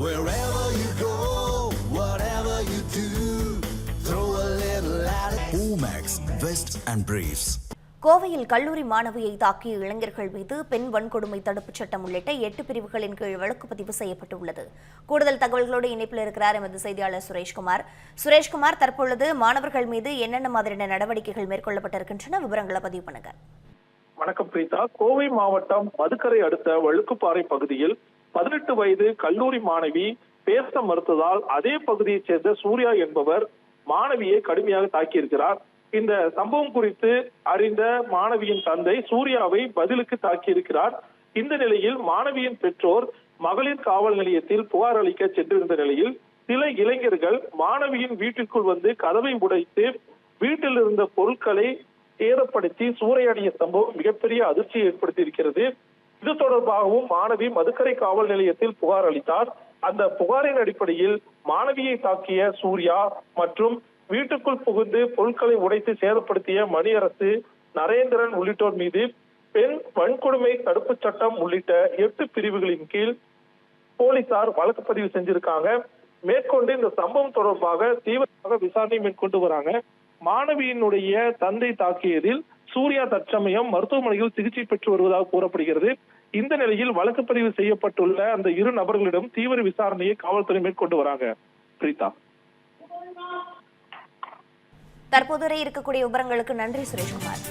Wherever you go, whatever you do, throw a little at it. Omax, Vest and Briefs. கோவையில் கல்லூரி மாணவியை தாக்கிய இளைஞர்கள் மீது பெண் வன்கொடுமை தடுப்புச் சட்டம் உள்ளிட்ட 8 பிரிவுகளின் கீழ் வழக்கு பதிவு செய்யப்பட்டுள்ளது. கூடுதல் தகவல்களோடு இணைப்பில் இருக்கிறார் எமது செய்தியாளர் சுரேஷ்குமார். சுரேஷ்குமார், தற்பொழுது மாணவர்கள் மீது என்னென்ன மாதிரியான நடவடிக்கைகள் மேற்கொள்ளப்பட்டிருக்கின்றன, விவரங்களை பதிவு பண்ணுங்க. வணக்கம் பிரீதா. கோவை மாவட்டம் மதுக்கரை அடுத்த வழுக்குப்பாறை பகுதியில் 18 வயது கல்லூரி மாணவி பேச மறுத்ததால் அதே பகுதியைச் சேர்ந்த சூர்யா என்பவர் மாணவியை கடுமையாக தாக்கியிருக்கிறார். இந்த சம்பவம் குறித்து அறிந்த மாணவியின் தந்தை சூர்யாவை பதிலுக்கு தாக்கியிருக்கிறார். இந்த நிலையில் மாணவியின் பெற்றோர் மகளிர் காவல் நிலையத்தில் புகார் அளிக்க சென்றிருந்த நிலையில் சில இளைஞர்கள் மாணவியின் வீட்டிற்குள் வந்து கதவை உடைத்து வீட்டில் இருந்த பொருட்களை சேதப்படுத்தி சூறையாடிய சம்பவம் மிகப்பெரிய அதிர்ச்சியை ஏற்படுத்தி இருக்கிறது. இது தொடர்பாகவும் மாணவி மதுக்கரை காவல் நிலையத்தில் புகார் அளித்தார். அந்த புகாரின் அடிப்படையில் மாணவியை தாக்கிய சூர்யா மற்றும் வீட்டுக்குள் புகுந்து பொருட்களை உடைத்து சேதப்படுத்திய மணியரசு, நரேந்திரன் உள்ளிட்டோர் மீது பெண் வன்கொடுமை தடுப்பு சட்டம் உள்ளிட்ட 8 பிரிவுகளின் கீழ் போலீசார் வழக்கு பதிவு செஞ்சிருக்காங்க. மேற்கொண்டு இந்த சம்பவம் தொடர்பாக தீவிரமாக விசாரணை மேற்கொண்டு வராங்க. மாணவியினுடைய தந்தை தாக்கியதில் சூர்யா தற்சமயம் மருத்துவமனையில் சிகிச்சை பெற்று வருவதாக கூறப்படுகிறது. இந்த நிலையில் வழக்கு பதிவு செய்யப்பட்டுள்ள அந்த 2 நபர்களிடம் தீவிர விசாரணையை காவல்துறை மேற்கொண்டு வராங்க. பிரீதா, தற்போது இருக்கக்கூடிய விவரங்களுக்கு நன்றி சுரேஷ்குமார்.